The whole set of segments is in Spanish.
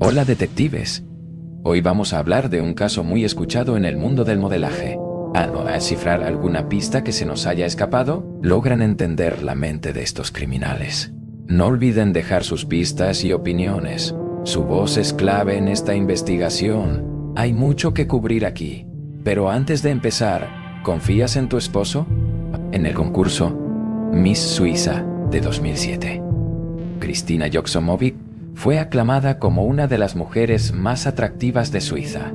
Hola detectives. Hoy vamos a hablar de un caso muy escuchado en el mundo del modelaje. Al descifrar alguna pista que se nos haya escapado, logran entender la mente de estos criminales. No olviden dejar sus pistas y opiniones. Su voz es clave en esta investigación. Hay mucho que cubrir aquí. Pero antes de empezar, ¿confías en tu esposo? En el concurso Miss Suiza de 2007, Kristina Joksimovic fue aclamada como una de las mujeres más atractivas de Suiza.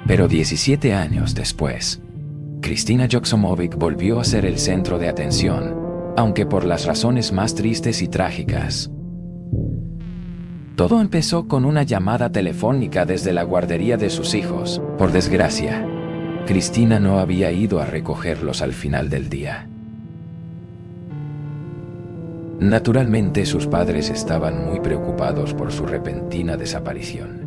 Pero 17 años después, Kristina Joksimovic volvió a ser el centro de atención, aunque por las razones más tristes y trágicas. Todo empezó con una llamada telefónica desde la guardería de sus hijos. Por desgracia, Kristina no había ido a recogerlos al final del día. Naturalmente, sus padres estaban muy preocupados por su repentina desaparición.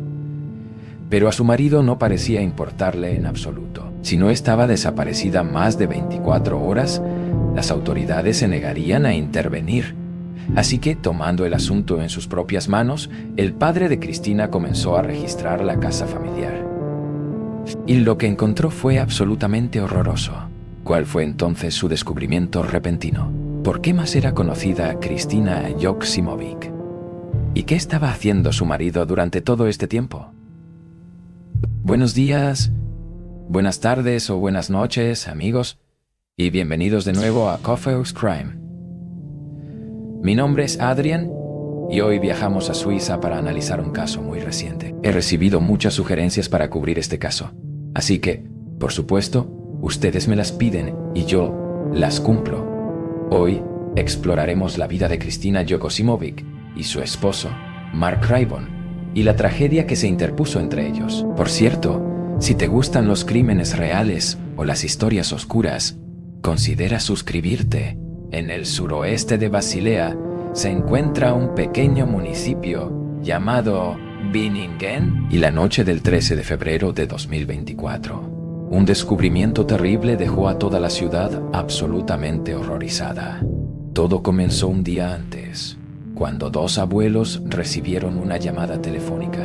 Pero a su marido no parecía importarle en absoluto. Si no estaba desaparecida más de 24 horas, las autoridades se negarían a intervenir. Así que, tomando el asunto en sus propias manos, el padre de Kristina comenzó a registrar la casa familiar. Y lo que encontró fue absolutamente horroroso. ¿Cuál fue entonces su descubrimiento repentino? ¿Por qué más era conocida Kristina Joksimovic? ¿Y qué estaba haciendo su marido durante todo este tiempo? Buenos días, buenas tardes o buenas noches, amigos, y bienvenidos de nuevo a Coffee House Crime. Mi nombre es Adrian y hoy viajamos a Suiza para analizar un caso muy reciente. He recibido muchas sugerencias para cubrir este caso, así que, por supuesto, ustedes me las piden y yo las cumplo. Hoy exploraremos la vida de Kristina Joksimovic y su esposo, Mark Rybon, y la tragedia que se interpuso entre ellos. Por cierto, si te gustan los crímenes reales o las historias oscuras, considera suscribirte. En el suroeste de Basilea se encuentra un pequeño municipio llamado Binningen, y la noche del 13 de febrero de 2024. Un descubrimiento terrible dejó a toda la ciudad absolutamente horrorizada. Todo comenzó un día antes, cuando dos abuelos recibieron una llamada telefónica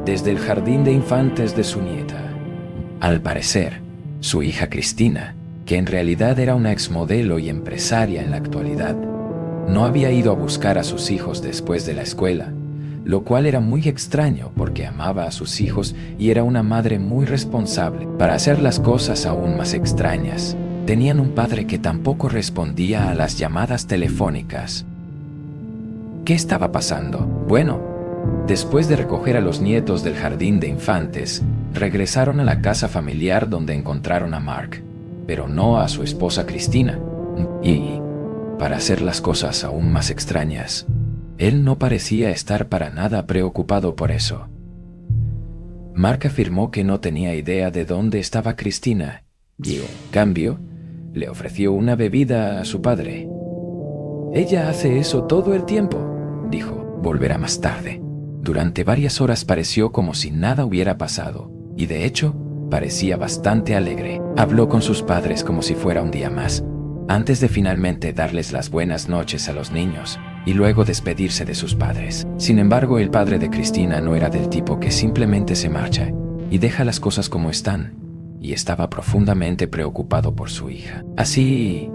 desde el jardín de infantes de su nieta. Al parecer, su hija Kristina, que en realidad era una exmodelo y empresaria en la actualidad, no había ido a buscar a sus hijos después de la escuela, lo cual era muy extraño porque amaba a sus hijos y era una madre muy responsable. Para hacer las cosas aún más extrañas, tenían un padre que tampoco respondía a las llamadas telefónicas. ¿Qué estaba pasando? Bueno, después de recoger a los nietos del jardín de infantes, regresaron a la casa familiar donde encontraron a Mark, pero no a su esposa Kristina. Y, para hacer las cosas aún más extrañas, él no parecía estar para nada preocupado por eso. Mark afirmó que no tenía idea de dónde estaba Kristina y, en cambio, le ofreció una bebida a su padre. «Ella hace eso todo el tiempo», dijo. «Volverá más tarde». Durante varias horas pareció como si nada hubiera pasado, y de hecho, parecía bastante alegre. Habló con sus padres como si fuera un día más, antes de finalmente darles las buenas noches a los niños y luego despedirse de sus padres. Sin embargo, el padre de Kristina no era del tipo que simplemente se marcha y deja las cosas como están, y estaba profundamente preocupado por su hija. Así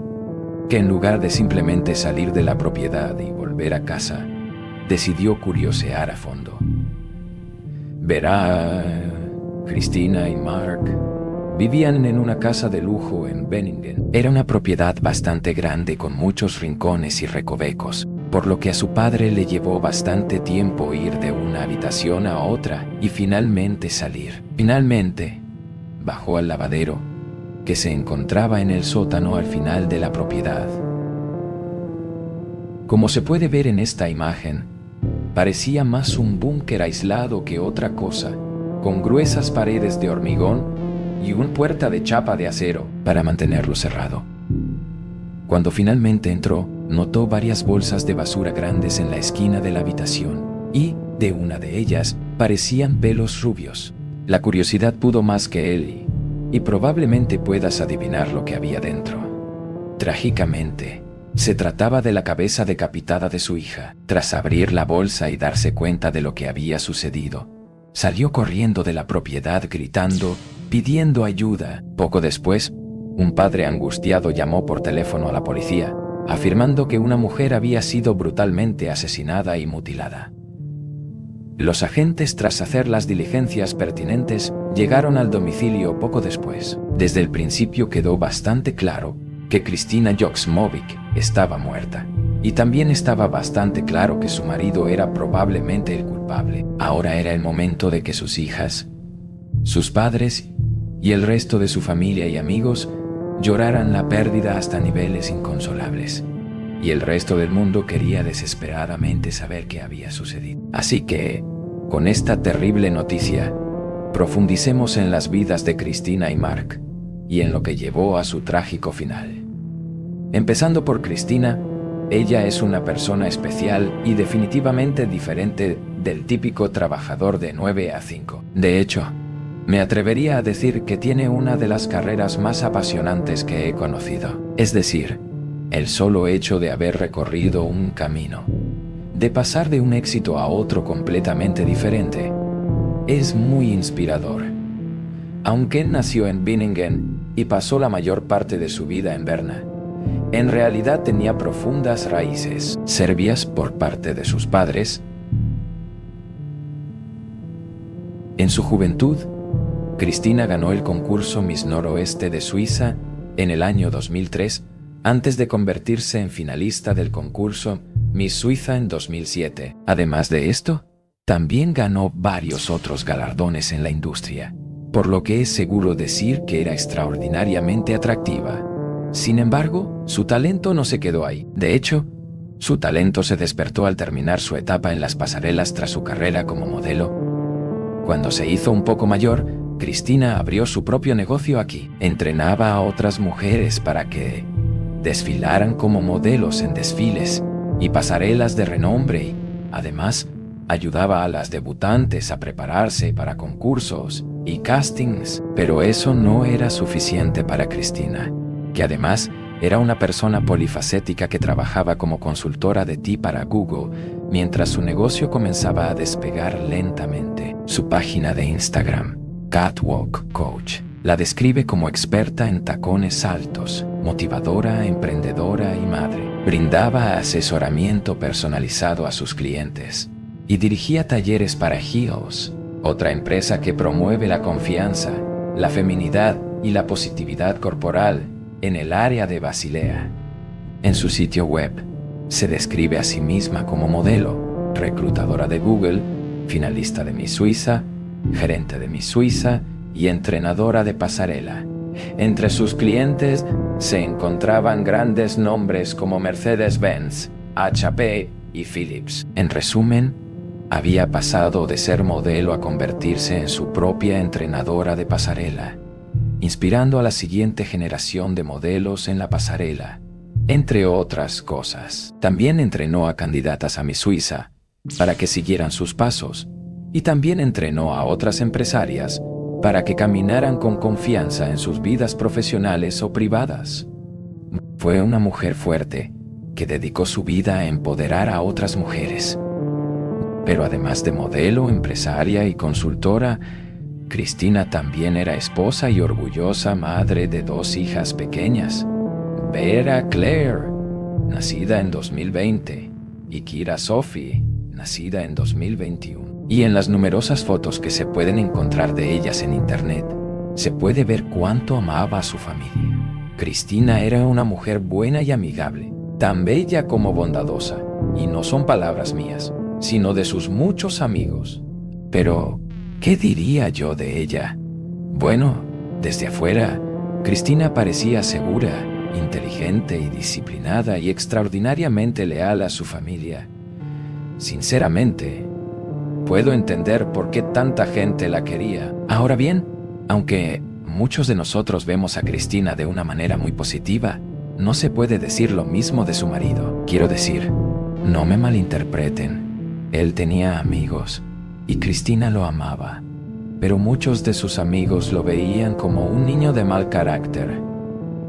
que en lugar de simplemente salir de la propiedad y volver a casa, decidió curiosear a fondo. Verá, Kristina y Mark vivían en una casa de lujo en Binningen. Era una propiedad bastante grande con muchos rincones y recovecos, por lo que a su padre le llevó bastante tiempo ir de una habitación a otra y finalmente salir. Finalmente, bajó al lavadero, que se encontraba en el sótano al final de la propiedad. Como se puede ver en esta imagen, parecía más un búnker aislado que otra cosa, con gruesas paredes de hormigón y una puerta de chapa de acero para mantenerlo cerrado. Cuando finalmente entró, notó varias bolsas de basura grandes en la esquina de la habitación, y de una de ellas parecían pelos rubios. La curiosidad pudo más que él y probablemente puedas adivinar lo que había dentro. Trágicamente, Se trataba de la cabeza decapitada de su hija. Tras abrir la bolsa y darse cuenta de lo que había sucedido, salió corriendo de la propiedad gritando, pidiendo ayuda. Poco después, un padre angustiado llamó por teléfono a la policía, afirmando que una mujer había sido brutalmente asesinada y mutilada. Los agentes, tras hacer las diligencias pertinentes, llegaron al domicilio poco después. Desde el principio quedó bastante claro que Kristina Joksimovic estaba muerta, y también estaba bastante claro que su marido era probablemente el culpable. Ahora era el momento de que sus hijas, sus padres y el resto de su familia y amigos lloraran la pérdida hasta niveles inconsolables, y el resto del mundo quería desesperadamente saber qué había sucedido. Así que, con esta terrible noticia, profundicemos en las vidas de Kristina y Mark, y en lo que llevó a su trágico final. Empezando por Kristina, ella es una persona especial y definitivamente diferente del típico trabajador de 9 a 5. De hecho, me atrevería a decir que tiene una de las carreras más apasionantes que he conocido. Es decir, el solo hecho de haber recorrido un camino, de pasar de un éxito a otro completamente diferente, es muy inspirador. Aunque nació en Binningen y pasó la mayor parte de su vida en Berna, en realidad tenía profundas raíces serbias por parte de sus padres. En su juventud, Kristina ganó el concurso Miss Noroeste de Suiza en el año 2003, antes de convertirse en finalista del concurso Miss Suiza en 2007. Además de esto, también ganó varios otros galardones en la industria, por lo que es seguro decir que era extraordinariamente atractiva. Sin embargo, su talento no se quedó ahí. De hecho, su talento se despertó al terminar su etapa en las pasarelas tras su carrera como modelo. Cuando se hizo un poco mayor, Kristina abrió su propio negocio aquí. Entrenaba a otras mujeres para que desfilaran como modelos en desfiles y pasarelas de renombre y, además, ayudaba a las debutantes a prepararse para concursos y castings. Pero eso no era suficiente para Kristina, que además era una persona polifacética que trabajaba como consultora de IT para Google, mientras su negocio comenzaba a despegar lentamente. Su página de Instagram, Catwalk Coach, la describe como experta en tacones altos, motivadora, emprendedora y madre. Brindaba asesoramiento personalizado a sus clientes y dirigía talleres para Heels, otra empresa que promueve la confianza, la feminidad y la positividad corporal en el área de Basilea. En su sitio web, se describe a sí misma como modelo, reclutadora de Google, finalista de Miss Suiza, gerente de Miss Suiza y entrenadora de pasarela. Entre sus clientes se encontraban grandes nombres como Mercedes-Benz, HP y Philips. En resumen, había pasado de ser modelo a convertirse en su propia entrenadora de pasarela, inspirando a la siguiente generación de modelos en la pasarela, entre otras cosas. También entrenó a candidatas a Miss Suiza para que siguieran sus pasos, y también entrenó a otras empresarias para que caminaran con confianza en sus vidas profesionales o privadas. Fue una mujer fuerte que dedicó su vida a empoderar a otras mujeres. Pero además de modelo, empresaria y consultora, Kristina también era esposa y orgullosa madre de 2 hijas pequeñas, Vera Claire, nacida en 2020, y Kira Sophie, nacida en 2021. Y en las numerosas fotos que se pueden encontrar de ellas en internet, se puede ver cuánto amaba a su familia. Kristina era una mujer buena y amigable, tan bella como bondadosa, y no son palabras mías, sino de sus muchos amigos. Pero, ¿qué diría yo de ella? Bueno, desde afuera, Kristina parecía segura, inteligente y disciplinada y extraordinariamente leal a su familia. Sinceramente, puedo entender por qué tanta gente la quería. Ahora bien, aunque muchos de nosotros vemos a Kristina de una manera muy positiva, no se puede decir lo mismo de su marido. Quiero decir, no me malinterpreten. Él tenía amigos, y Kristina lo amaba, pero muchos de sus amigos lo veían como un niño de mal carácter.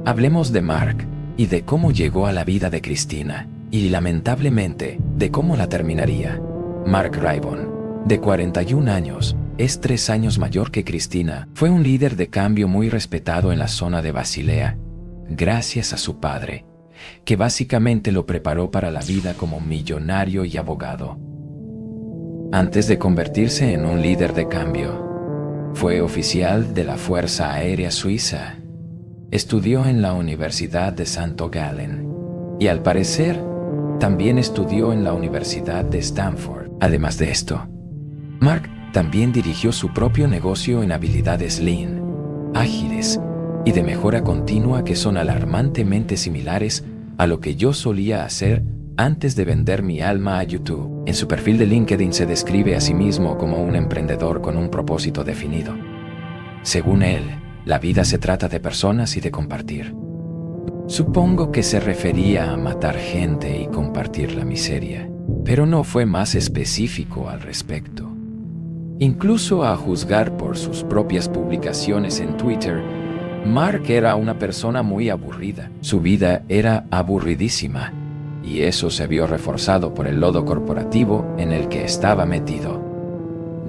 Hablemos de Mark, y de cómo llegó a la vida de Cristina, y lamentablemente, de cómo la terminaría. Mark Rybon, de 41 años, es 3 años mayor que Cristina. Fue un líder de cambio muy respetado en la zona de Basilea, gracias a su padre, que básicamente lo preparó para la vida como millonario y abogado. Antes de convertirse en un líder de cambio, fue oficial de la Fuerza Aérea Suiza. Estudió en la Universidad de St. Gallen y al parecer también estudió en la Universidad de Stanford. Además de esto, Mark también dirigió su propio negocio en habilidades lean, ágiles y de mejora continua que son alarmantemente similares a lo que yo solía hacer antes de vender mi alma a YouTube. En su perfil de LinkedIn se describe a sí mismo como un emprendedor con un propósito definido. Según él, la vida se trata de personas y de compartir. Supongo que se refería a matar gente y compartir la miseria, pero no fue más específico al respecto. Incluso a juzgar por sus propias publicaciones en Twitter, Mark era una persona muy aburrida. Su vida era aburridísima, y eso se vio reforzado por el lodo corporativo en el que estaba metido.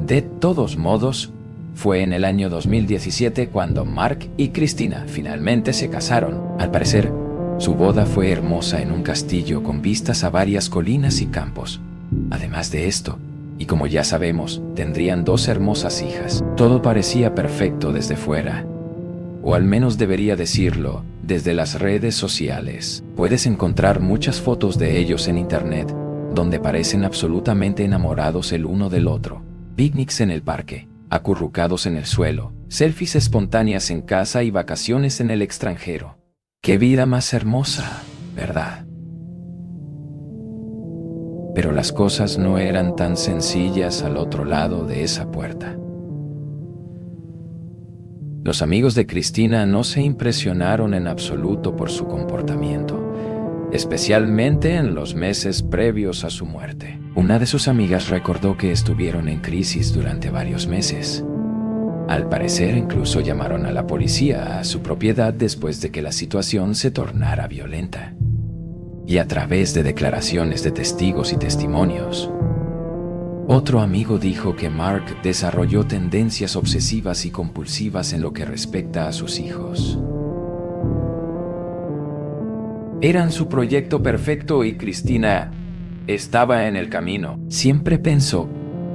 De todos modos, fue en el año 2017 cuando Mark y Cristina finalmente se casaron. Al parecer, su boda fue hermosa en un castillo con vistas a varias colinas y campos. Además de esto, y como ya sabemos, tendrían 2 hermosas hijas. Todo parecía perfecto desde fuera, o al menos debería decirlo, desde las redes sociales. Puedes encontrar muchas fotos de ellos en internet, donde parecen absolutamente enamorados el uno del otro. Picnics en el parque, acurrucados en el suelo, selfies espontáneas en casa y vacaciones en el extranjero. ¡Qué vida más hermosa!, ¿verdad? Pero las cosas no eran tan sencillas al otro lado de esa puerta. Los amigos de Cristina no se impresionaron en absoluto por su comportamiento, especialmente en los meses previos a su muerte. Una de sus amigas recordó que estuvieron en crisis durante varios meses. Al parecer, incluso llamaron a la policía a su propiedad después de que la situación se tornara violenta. Y a través de declaraciones de testigos y testimonios, otro amigo dijo que Mark desarrolló tendencias obsesivas y compulsivas en lo que respecta a sus hijos. Eran su proyecto perfecto y Cristina estaba en el camino. Siempre pensó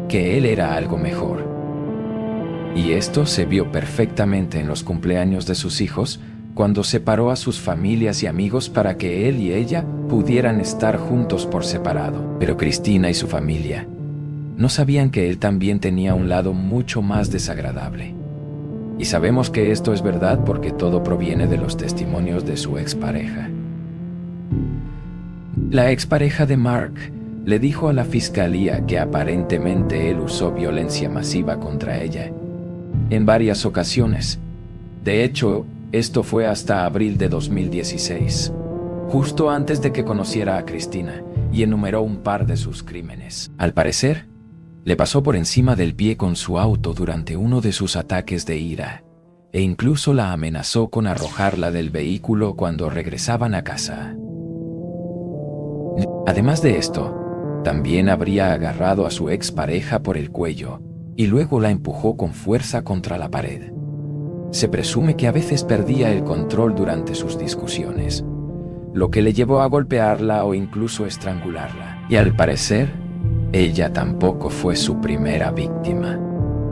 que él era algo mejor. Y esto se vio perfectamente en los cumpleaños de sus hijos, cuando separó a sus familias y amigos para que él y ella pudieran estar juntos por separado. Pero Cristina y su familia no sabían que él también tenía un lado mucho más desagradable. Y sabemos que esto es verdad porque todo proviene de los testimonios de su expareja. La expareja de Mark le dijo a la fiscalía que aparentemente él usó violencia masiva contra ella en varias ocasiones. De hecho, esto fue hasta abril de 2016, justo antes de que conociera a Cristina, y enumeró un par de sus crímenes. Al parecer, le pasó por encima del pie con su auto durante uno de sus ataques de ira, e incluso la amenazó con arrojarla del vehículo cuando regresaban a casa. Además de esto, también habría agarrado a su expareja por el cuello y luego la empujó con fuerza contra la pared. Se presume que a veces perdía el control durante sus discusiones, lo que le llevó a golpearla o incluso estrangularla. Y al parecer, ella tampoco fue su primera víctima.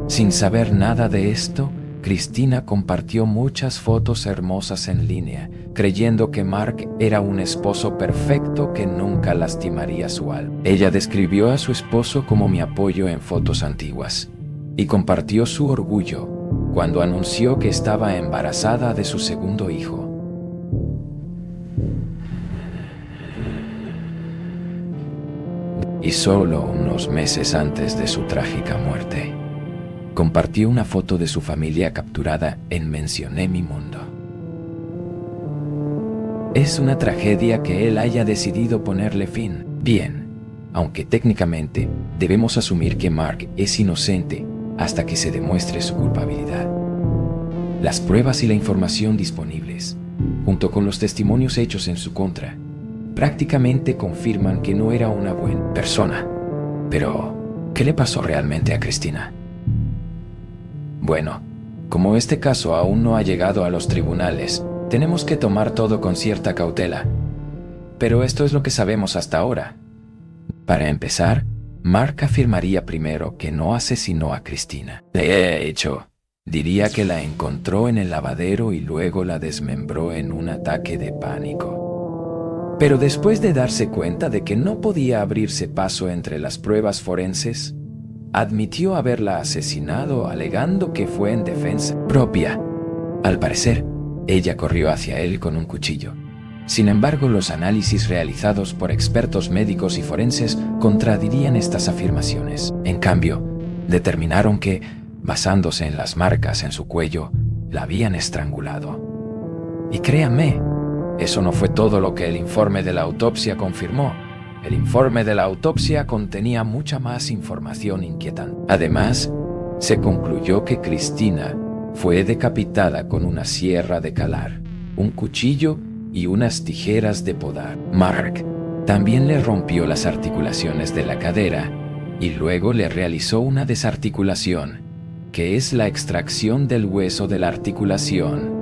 Sin saber nada de esto, Cristina compartió muchas fotos hermosas en línea, creyendo que Mark era un esposo perfecto que nunca lastimaría su alma. Ella describió a su esposo como mi apoyo en fotos antiguas y compartió su orgullo cuando anunció que estaba embarazada de su segundo hijo. Y solo unos meses antes de su trágica muerte, compartió una foto de su familia capturada en Mencioné mi mundo. Es una tragedia que él haya decidido ponerle fin. Bien, aunque técnicamente debemos asumir que Mark es inocente hasta que se demuestre su culpabilidad. Las pruebas y la información disponibles junto con los testimonios hechos en su contra, prácticamente confirman que no era una buena persona. Pero, ¿qué le pasó realmente a Cristina? Bueno, como este caso aún no ha llegado a los tribunales, tenemos que tomar todo con cierta cautela. Pero esto es lo que sabemos hasta ahora. Para empezar, Mark afirmaría primero que no asesinó a Cristina. De hecho, diría que la encontró en el lavadero y luego la desmembró en un ataque de pánico. Pero después de darse cuenta de que no podía abrirse paso entre las pruebas forenses, admitió haberla asesinado alegando que fue en defensa propia. Al parecer, ella corrió hacia él con un cuchillo. Sin embargo, los análisis realizados por expertos médicos y forenses contradirían estas afirmaciones. En cambio, determinaron que, basándose en las marcas en su cuello, la habían estrangulado. Y créanme, eso no fue todo lo que el informe de la autopsia confirmó. El informe de la autopsia contenía mucha más información inquietante. Además, se concluyó que Cristina fue decapitada con una sierra de calar, un cuchillo y unas tijeras de podar. Mark también le rompió las articulaciones de la cadera y luego le realizó una desarticulación, que es la extracción del hueso de la articulación.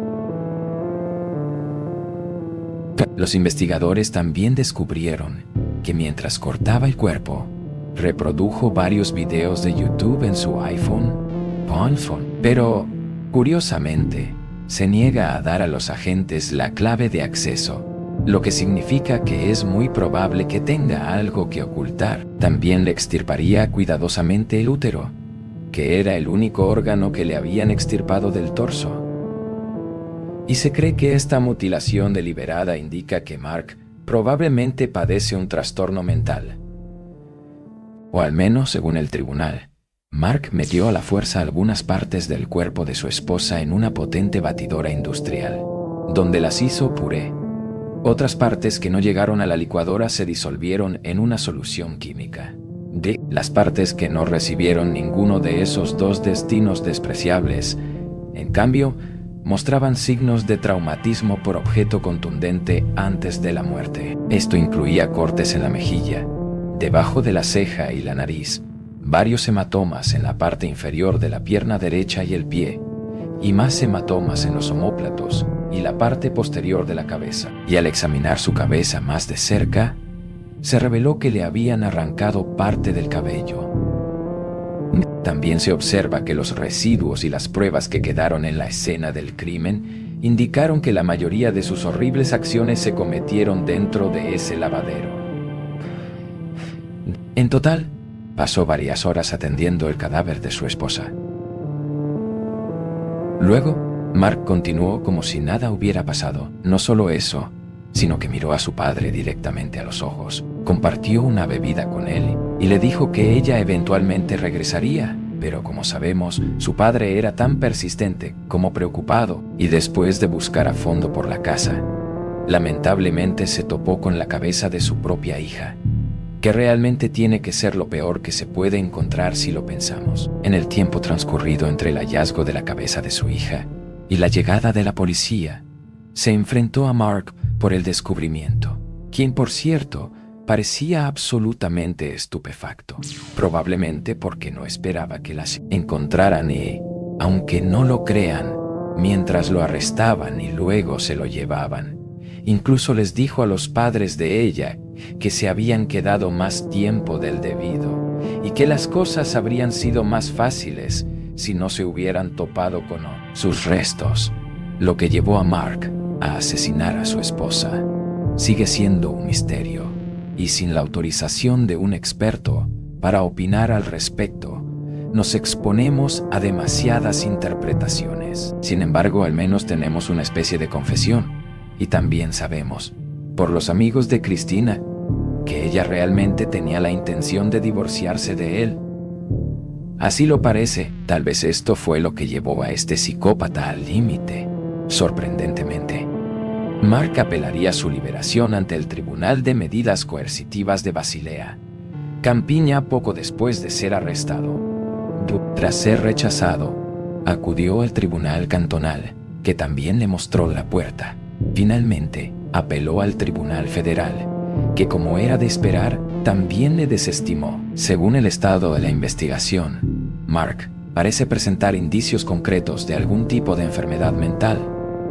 Los investigadores también descubrieron que mientras cortaba el cuerpo, reprodujo varios videos de YouTube en su iPhone, pero, curiosamente, se niega a dar a los agentes la clave de acceso, lo que significa que es muy probable que tenga algo que ocultar. También le extirparía cuidadosamente el útero, que era el único órgano que le habían extirpado del torso. Y se cree que esta mutilación deliberada indica que Mark probablemente padece un trastorno mental. O al menos, según el tribunal, Mark metió a la fuerza algunas partes del cuerpo de su esposa en una potente batidora industrial, donde las hizo puré. Otras partes que no llegaron a la licuadora se disolvieron en una solución química. Las partes que no recibieron ninguno de esos dos destinos despreciables, en cambio, mostraban signos de traumatismo por objeto contundente antes de la muerte. Esto incluía cortes en la mejilla, debajo de la ceja y la nariz, varios hematomas en la parte inferior de la pierna derecha y el pie, y más hematomas en los omóplatos y la parte posterior de la cabeza. Y al examinar su cabeza más de cerca, se reveló que le habían arrancado parte del cabello. También se observa que los residuos y las pruebas que quedaron en la escena del crimen indicaron que la mayoría de sus horribles acciones se cometieron dentro de ese lavadero. En total, pasó varias horas atendiendo el cadáver de su esposa. Luego, Mark continuó como si nada hubiera pasado. No solo eso, sino que miró a su padre directamente a los ojos, compartió una bebida con él y le dijo que ella eventualmente regresaría, pero como sabemos, su padre era tan persistente como preocupado y después de buscar a fondo por la casa, lamentablemente se topó con la cabeza de su propia hija, que realmente tiene que ser lo peor que se puede encontrar si lo pensamos. En el tiempo transcurrido entre el hallazgo de la cabeza de su hija y la llegada de la policía, se enfrentó a Mark por el descubrimiento, quien por cierto parecía absolutamente estupefacto, probablemente porque no esperaba que las encontraran y, aunque no lo crean, mientras lo arrestaban y luego se lo llevaban, incluso les dijo a los padres de ella que se habían quedado más tiempo del debido y que las cosas habrían sido más fáciles si no se hubieran topado con sus restos. Lo que llevó a Mark a asesinar a su esposa sigue siendo un misterio, y sin la autorización de un experto para opinar al respecto, nos exponemos a demasiadas interpretaciones. Sin embargo, al menos tenemos una especie de confesión, y también sabemos, por los amigos de Cristina, que ella realmente tenía la intención de divorciarse de él. Así lo parece, tal vez esto fue lo que llevó a este psicópata al límite. Sorprendentemente, Mark apelaría su liberación ante el Tribunal de Medidas Coercitivas de Basilea, Campiña, poco después de ser arrestado. Tras ser rechazado, acudió al Tribunal Cantonal, que también le mostró la puerta. Finalmente, apeló al Tribunal Federal, que como era de esperar, también le desestimó. Según el estado de la investigación, Mark parece presentar indicios concretos de algún tipo de enfermedad mental.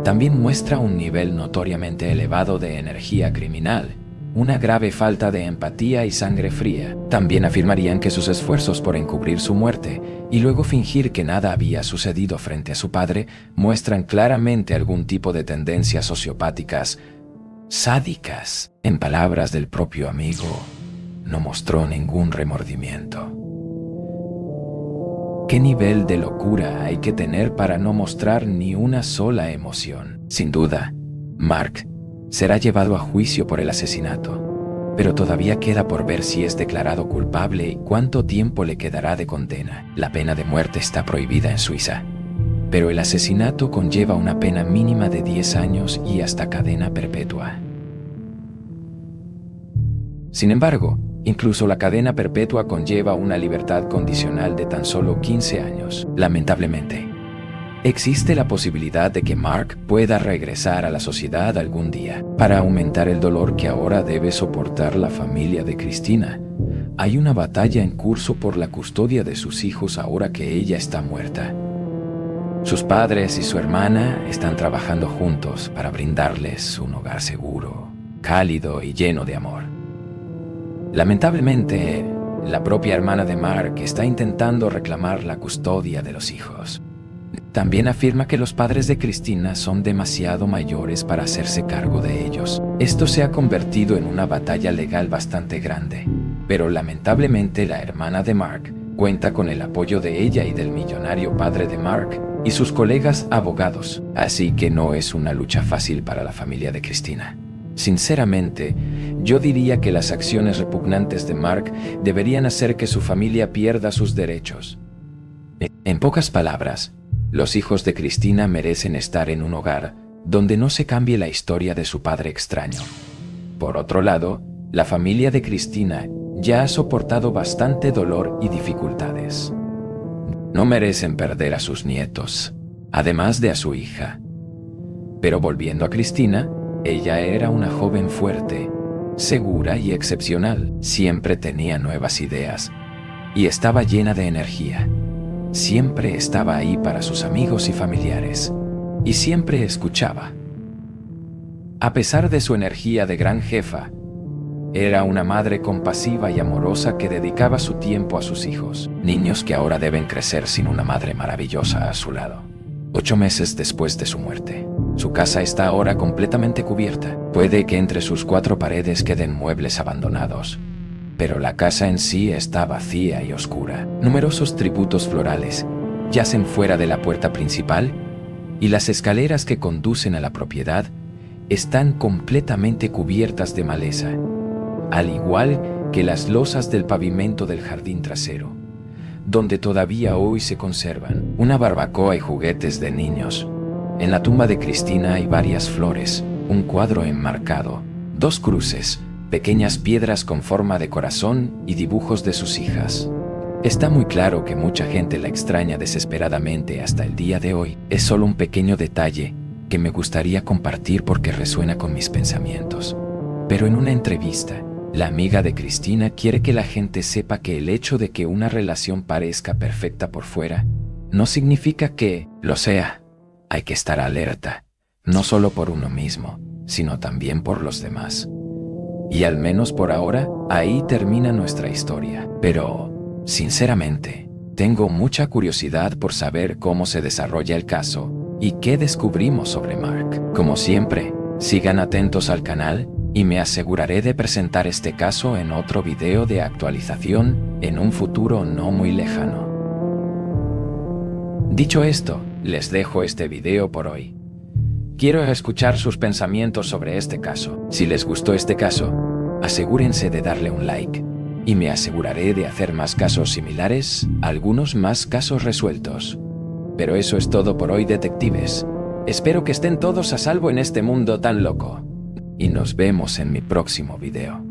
También muestra un nivel notoriamente elevado de energía criminal, una grave falta de empatía y sangre fría. También afirmarían que sus esfuerzos por encubrir su muerte y luego fingir que nada había sucedido frente a su padre muestran claramente algún tipo de tendencias sociopáticas sádicas. En palabras del propio amigo, no mostró ningún remordimiento. ¿Qué nivel de locura hay que tener para no mostrar ni una sola emoción? Sin duda, Mark será llevado a juicio por el asesinato, pero todavía queda por ver si es declarado culpable y cuánto tiempo le quedará de condena. La pena de muerte está prohibida en Suiza, pero el asesinato conlleva una pena mínima de 10 años y hasta cadena perpetua. Sin embargo, incluso la cadena perpetua conlleva una libertad condicional de tan solo 15 años. Lamentablemente, existe la posibilidad de que Mark pueda regresar a la sociedad algún día. Para aumentar el dolor que ahora debe soportar la familia de Cristina, hay una batalla en curso por la custodia de sus hijos ahora que ella está muerta. Sus padres y su hermana están trabajando juntos para brindarles un hogar seguro, cálido y lleno de amor. Lamentablemente, la propia hermana de Mark está intentando reclamar la custodia de los hijos. También afirma que los padres de Cristina son demasiado mayores para hacerse cargo de ellos. Esto se ha convertido en una batalla legal bastante grande, pero lamentablemente la hermana de Mark cuenta con el apoyo de ella y del millonario padre de Mark y sus colegas abogados, así que no es una lucha fácil para la familia de Cristina. Sinceramente, yo diría que las acciones repugnantes de Mark deberían hacer que su familia pierda sus derechos. En pocas palabras, los hijos de Cristina merecen estar en un hogar donde no se cambie la historia de su padre extraño. Por otro lado, la familia de Cristina ya ha soportado bastante dolor y dificultades. No merecen perder a sus nietos, además de a su hija. Pero volviendo a Cristina, ella era una joven fuerte, segura y excepcional. Siempre tenía nuevas ideas y estaba llena de energía. Siempre estaba ahí para sus amigos y familiares y siempre escuchaba. A pesar de su energía de gran jefa, era una madre compasiva y amorosa que dedicaba su tiempo a sus hijos, niños que ahora deben crecer sin una madre maravillosa a su lado. 8 meses después de su muerte, su casa está ahora completamente cubierta. Puede que entre sus 4 paredes queden muebles abandonados, pero la casa en sí está vacía y oscura. Numerosos tributos florales yacen fuera de la puerta principal y las escaleras que conducen a la propiedad están completamente cubiertas de maleza, al igual que las losas del pavimento del jardín trasero, donde todavía hoy se conservan una barbacoa y juguetes de niños. En la tumba de Cristina hay varias flores, un cuadro enmarcado, 2 cruces, pequeñas piedras con forma de corazón y dibujos de sus hijas. Está muy claro que mucha gente la extraña desesperadamente hasta el día de hoy. Es solo un pequeño detalle que me gustaría compartir porque resuena con mis pensamientos. Pero en una entrevista, la amiga de Cristina quiere que la gente sepa que el hecho de que una relación parezca perfecta por fuera no significa que lo sea. Hay que estar alerta, no solo por uno mismo, sino también por los demás. Y al menos por ahora, ahí termina nuestra historia. Pero, sinceramente, tengo mucha curiosidad por saber cómo se desarrolla el caso y qué descubrimos sobre Mark. Como siempre, sigan atentos al canal y me aseguraré de presentar este caso en otro video de actualización en un futuro no muy lejano. Dicho esto, les dejo este video por hoy. Quiero escuchar sus pensamientos sobre este caso. Si les gustó este caso, asegúrense de darle un like y me aseguraré de hacer más casos similares, algunos más casos resueltos. Pero eso es todo por hoy, detectives. Espero que estén todos a salvo en este mundo tan loco. Y nos vemos en mi próximo video.